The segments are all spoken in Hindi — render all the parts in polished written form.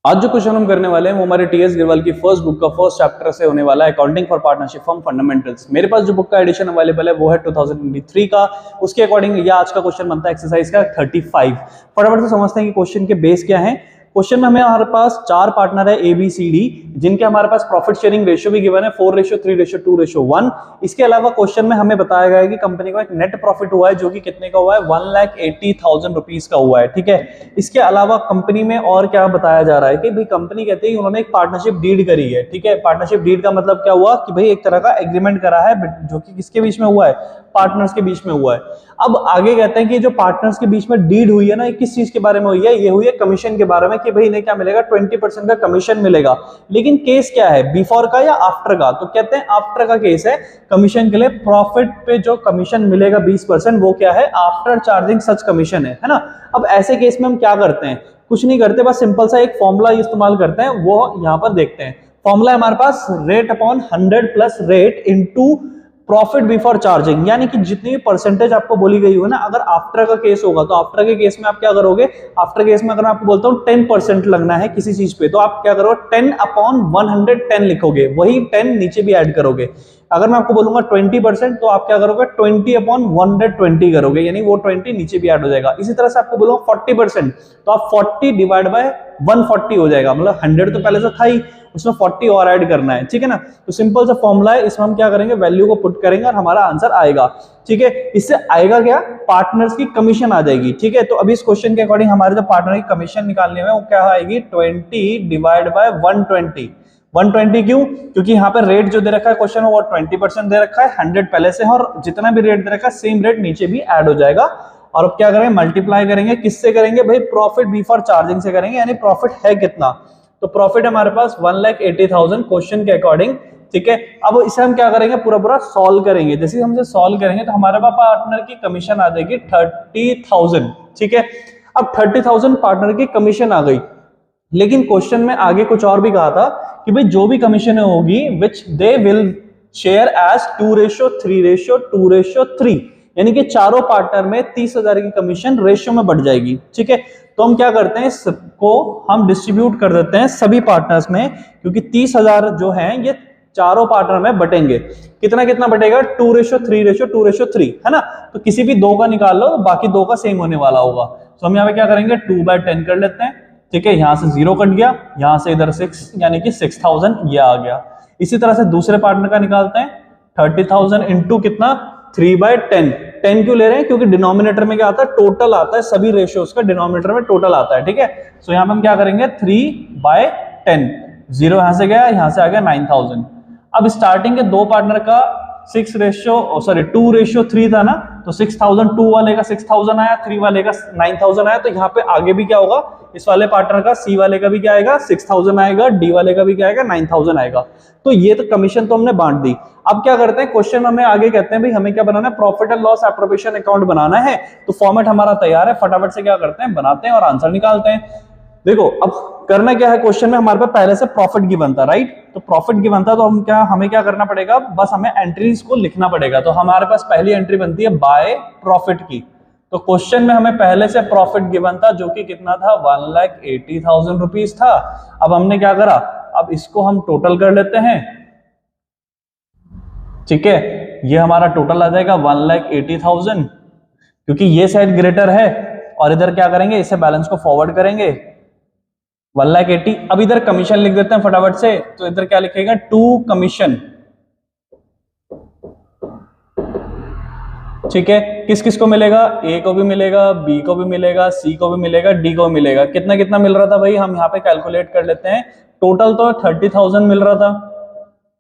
आज जो क्वेश्चन हम करने वाले हैं वो हमारे टीएस गिरवाल की फर्स्ट बुक का फर्स्ट चैप्टर से होने वाला है, accounting for partnership firm fundamentals. मेरे पास जो बुक का एडिशन अवेलेबल है वो है 2023 का। उसके अकॉर्डिंग ये आज का क्वेश्चन बनता है एक्सरसाइज का 35। फटाफट से समझते हैं कि क्वेश्चन के बेस क्या है। क्वेश्चन में हमारे पास चार पार्टनर है ए बी सी डी, जिनके हमारे पास प्रॉफिट शेयरिंग रेशियो भी गिवन है 4:3:2:1। इसके अलावा क्वेश्चन में हमें बताया गया है कि कंपनी को एक नेट प्रॉफिट हुआ है जो कि कितने का हुआ है, 1,80,000 रुपीज का हुआ है। ठीक है, इसके अलावा कंपनी में और क्या बताया जा रहा है कि भाई कंपनी कहते हैं उन्होंने एक पार्टनरशिप डीड करी है। ठीक है, पार्टनरशिप डीड का मतलब क्या हुआ कि भाई एक तरह का एग्रीमेंट करा है जो कि किसके बीच में हुआ है, पार्टनर्स के बीच में हुआ है। अब आगे कहते हैं कि जो पार्टनर्स के बीच में डीड हुई है ना, किस चीज के बारे में हुई है, ये हुई है कमीशन के बारे में कि भाई इन्हें क्या मिलेगा, 20% का कमीशन मिलेगा। लेकिन केस क्या है, बिफोर का या आफ्टर का? तो कहते हैं आफ्टर का केस है। कमीशन के लिए प्रॉफिट पे जो कमीशन मिलेगा 20%, वो क्या है, आफ्टर चार्जिंग सच कमीशन है ना। अब ऐसे केस में हम क्या करते हैं, कुछ नहीं करते, बस सिंपल सा एक फॉर्मूला इस्तेमाल करते हैं, वो यहां पर देखते हैं। फॉर्मूला हमारे पास rate upon 100 plus rate into profit before charging, यानी कि जितनी भी परसेंटेज आपको बोली गई हो ना, अगर आफ्टर का केस होगा तो आफ्टर के केस में आप क्या करोगे, आफ्टर केस में अगर मैं आपको बोलता हूं 10% लगना है किसी चीज पे, तो आप क्या करोगे, 10/110 लिखोगे, वही 10 नीचे भी ऐड करोगे। अगर मैं आपको बोलूंगा 20%, तो आप क्या करोगे, 20/120 करोगे, यानी वो 20 नीचे भी ऐड हो जाएगा। इसी तरह से आपको बोलूंगा 40%, तो आप 40 डिवाइड बाय 140 हो जाएगा, मतलब 100 तो पहले से था ही, उसमें 40 और ऐड करना है। ठीक है ना, तो सिंपल सा फॉर्मूला है, इसमें हम क्या करेंगे, वैल्यू को पुट करेंगे और हमारा आंसर आएगा। ठीक है, इससे आएगा क्या, पार्टनर्स की कमीशन आ जाएगी। ठीक है, तो अभी इस क्वेश्चन के अकॉर्डिंग हमारे जो पार्टनर की कमीशन निकालने में वो क्या आएगी, 20 डिवाइड बाय 120। 120 क्यों, क्योंकि यहाँ पे रेट जो दे रखा है क्वेश्चन में वो 20% दे रखा है, 100 पहले से है, और जितना भी रेट दे रखा है सेम रेट नीचे भी ऐड हो जाएगा। और अब क्या करेंगे, मल्टीप्लाई करेंगे, किससे करेंगे भाई, प्रॉफिट बिफोर चार्जिंग से करेंगे, यानी प्रॉफिट है कितना, तो प्रॉफिट हमारे पास 1,80,000 क्वेश्चन के अकॉर्डिंग। ठीक है, अब इसे हम क्या करेंगे, पूरा पूरा सॉल्व करेंगे। जैसे हम इसे सॉल्व करेंगे तो हमारे पास पार्टनर की कमीशन आ जाएगी 30,000। ठीक है, अब 30,000 पार्टनर की कमीशन आ गई, लेकिन क्वेश्चन में आगे कुछ और भी कहा था कि भाई जो भी कमीशन होगी विच दे विल शेयर एज 2:3:2:3, यानी कि चारों पार्टनर में 30,000 की कमीशन रेशियो में बढ़ जाएगी। ठीक है, तो हम क्या करते हैं, सबको हम डिस्ट्रीब्यूट कर देते हैं सभी पार्टनर्स में, क्योंकि 30,000 जो है ये चारों पार्टनर में बटेंगे। कितना कितना बटेगा, 2:3:2:3 है ना। तो किसी भी दो का निकाल लो, बाकी दो का सेम होने वाला होगा। तो हम यहाँ पे क्या करेंगे, 2/10 कर लेते हैं। ठीक है, यहां से 0 कट गया, यहां से इधर 6, यानी कि 6,000 ये आ गया। इसी तरह से दूसरे पार्टनर का निकालते हैं, 30,000 इंटू कितना, 3/10। 10 क्यों ले रहे हैं, क्योंकि डिनोमिनेटर में क्या आता है, टोटल आता है, सभी रेशियोज का डिनोमिनेटर में टोटल आता है। ठीक है, सो यहां पे हम क्या करेंगे, 3/10, 0 यहां से गया, यहां से आ गया 9,000। अब स्टार्टिंग के दो पार्टनर का 2:3 था ना, तो 6,000, 2 वाले का 6,000 आया, 3 वाले का 9,000 आया, तो यहाँ पे आगे भी क्या होगा, इस वाले पार्टनर का, सी वाले का भी क्या आएगा, 6,000 आएगा, डी वाले का भी क्या आएगा, 9,000 आएगा। तो ये तो कमीशन तो हमने बांट दी। अब क्या करते हैं, क्वेश्चन हमें आगे कहते हैं भाई हमें क्या बनाना है, profit and loss appropriation account बनाना है। तो फॉर्मेट हमारा तैयार है, फटाफट से क्या करते हैं, बनाते हैं और आंसर निकालते हैं। देखो अब करना क्या है, क्वेश्चन में हमारे पास पहले से प्रॉफिट गिवन था, राइट। तो प्रॉफिट गिवन था, तो हमें क्या करना पड़ेगा, बस हमें एंट्रीज को लिखना पड़ेगा। तो हमारे पास पहली एंट्री बनती है बाय प्रॉफिट की। तो क्वेश्चन में हमें पहले से प्रॉफिट गिवन था जो कि कितना था, 1,80,000 रुपीज था। अब हमने क्या करा, अब इसको हम टोटल कर लेते हैं। ठीक है, ये हमारा टोटल आ जाएगा 1,80,000, क्योंकि ये साइड ग्रेटर है, और इधर क्या करेंगे, इसे बैलेंस को फॉरवर्ड करेंगे 1,80,000। अब इधर कमीशन लिख देते हैं फटाफट से, तो इधर क्या लिखेगा, 2 कमीशन। ठीक है, किस किस को मिलेगा, ए को भी मिलेगा, बी को भी मिलेगा, सी को भी मिलेगा, डी को भी मिलेगा। कितना कितना मिल रहा था भाई, हम यहाँ पे कैलकुलेट कर लेते हैं। टोटल तो 30,000 मिल रहा था,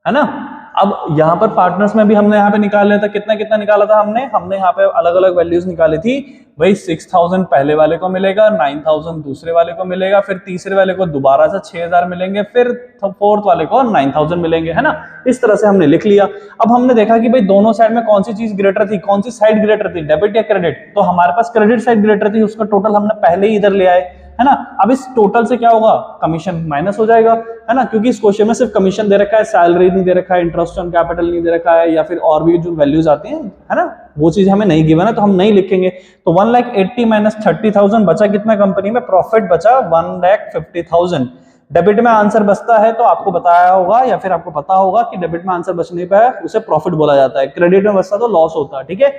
है ना। अब यहाँ पर पार्टनर्स में भी हमने यहाँ पे निकाल लिया था, कितना कितना निकाला था हमने यहाँ पे अलग अलग वैल्यूज निकाली थी। वही 6,000 पहले वाले को मिलेगा, 9,000 दूसरे वाले को मिलेगा, फिर तीसरे वाले को दोबारा से 6,000 मिलेंगे, फिर फोर्थ वाले को 9,000 मिलेंगे, है ना। इस तरह से हमने लिख लिया। अब हमने देखा कि भाई दोनों साइड में कौन सी चीज ग्रेटर थी, कौन सी साइड ग्रेटर थी, डेबिट या क्रेडिट। तो हमारे पास क्रेडिट साइड ग्रेटर थी, उसका टोटल हमने पहले ही इधर ले आए, है ना। अब इस टोटल से क्या होगा, कमीशन माइनस हो जाएगा, है ना, क्योंकि इस क्वेश्चन में सिर्फ कमीशन दे रखा है, सैलरी नहीं दे रखा है, इंटरेस्ट ऑन कैपिटल नहीं दे रखा है, या फिर और भी जो वैल्यूज आती हैं, है ना, वो चीज हमें नहीं गिवन है, तो हम नहीं लिखेंगे। तो 1,80,000 माइनस 30,000 बचा कितना, कंपनी में प्रॉफिट बचा 1,50,000। डेबिट में आंसर बचता है तो आपको बताया होगा या फिर आपको पता होगा कि डेबिट में आंसर बचने पर उसे प्रॉफिट बोला जाता है, क्रेडिट में बचता तो लॉस होता है, ठीक है।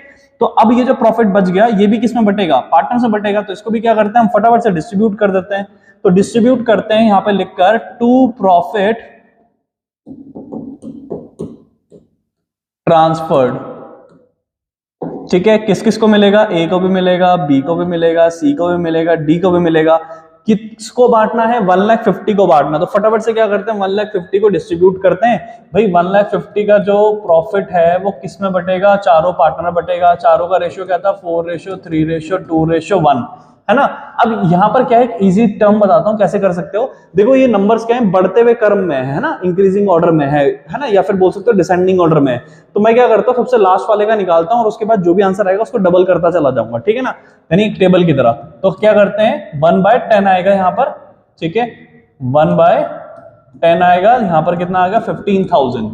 तो अब ये जो प्रॉफिट बच गया ये भी किस में बटेगा, पार्टनर से बटेगा। तो इसको भी क्या करते हैं हम फटाफट से डिस्ट्रीब्यूट कर देते हैं। तो डिस्ट्रीब्यूट करते हैं यहां पे लिखकर टू प्रॉफिट ट्रांसफर्ड, ठीक है। किस किस को मिलेगा, ए को भी मिलेगा, बी को भी मिलेगा, सी को भी मिलेगा, डी को भी मिलेगा। किसको बांटना है, 1,50,000 को बांटना। तो फटाफट से क्या करते हैं 1,50,000 को डिस्ट्रीब्यूट करते हैं। भाई 1,50,000 का जो प्रॉफिट है वो किस में बटेगा, चारों पार्टनर बटेगा। चारों का रेशियो क्या था, 4:3:2:1, है ना। अब यहां पर क्या है, एक इजी टर्म बताता हूं कैसे कर सकते हो। देखो ये नंबर्स क्या है, बढ़ते हुए क्रम में है ना, इंक्रीजिंग ऑर्डर में है ना, या फिर बोल सकते हो डिसेंडिंग ऑर्डर में। तो मैं क्या करता हूं, सबसे लास्ट वाले का निकालता हूं और उसके बाद जो भी आंसर आएगा उसको डबल करता चला जाऊंगा, ठीक है ना, यानी एक टेबल की तरह। तो क्या करते हैं 1/10 आएगा यहां पर, ठीक है, 1/10 आएगा। यहां पर कितना आएगा 15,000,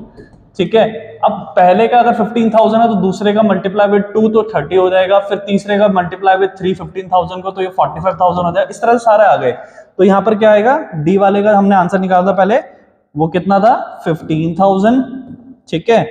ठीक है। अब पहले का अगर 15,000 है तो दूसरे का मल्टीप्लाई विद 2 तो 30 हो जाएगा, फिर तीसरे का मल्टीप्लाई विद 3 15,000 को तो ये 45,000 हो जाएगा। इस तरह से सारे आ गए। तो यहां पर क्या आएगा, डी वाले का हमने आंसर निकाला था पहले, वो कितना था 15,000, ठीक है।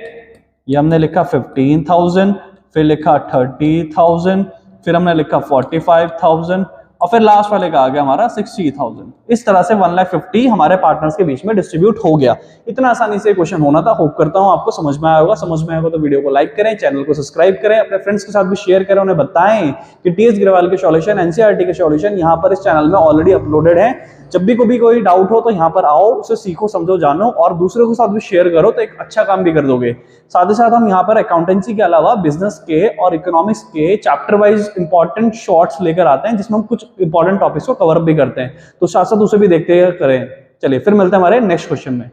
ये हमने लिखा 15,000, फिर लिखा 30,000, फिर हमने लिखा 45,000 और फिर लास्ट वाले का आ गया हमारा 60,000। इस तरह से 1,50,000 हमारे पार्टनर्स के बीच में डिस्ट्रीब्यूट हो गया। इतना आसानी से क्वेश्चन होना था। होप करता हूं आपको समझ में आया होगा। समझ में आया होगा तो वीडियो को लाइक करें, चैनल को सब्सक्राइब करें, अपने फ्रेंड्स के साथ भी शेयर करें, उन्हें बताएं कि टीएस ग्रेवाल के सॉल्यूशन, एनसीईआरटी के सॉल्यूशन यहाँ पर इस चैनल में ऑलरेडी अपलोडेड है। जब भी कोई डाउट हो तो यहाँ पर आओ, उसे सीखो, समझो, जानो और दूसरों के साथ भी शेयर करो तो एक अच्छा काम भी कर दोगे। साथ ही साथ हम यहाँ पर अकाउंटेंसी के अलावा बिजनेस के और इकोनॉमिक्स के चैप्टर वाइज इंपॉर्टेंट शॉर्ट्स लेकर आते हैं जिसमें हम कुछ इंपॉर्टेंट टॉपिक्स को कवर अप भी करते हैं। तो साथ साथ उसे भी देखते करें। चलिए फिर मिलते हैं हमारे नेक्स्ट क्वेश्चन में।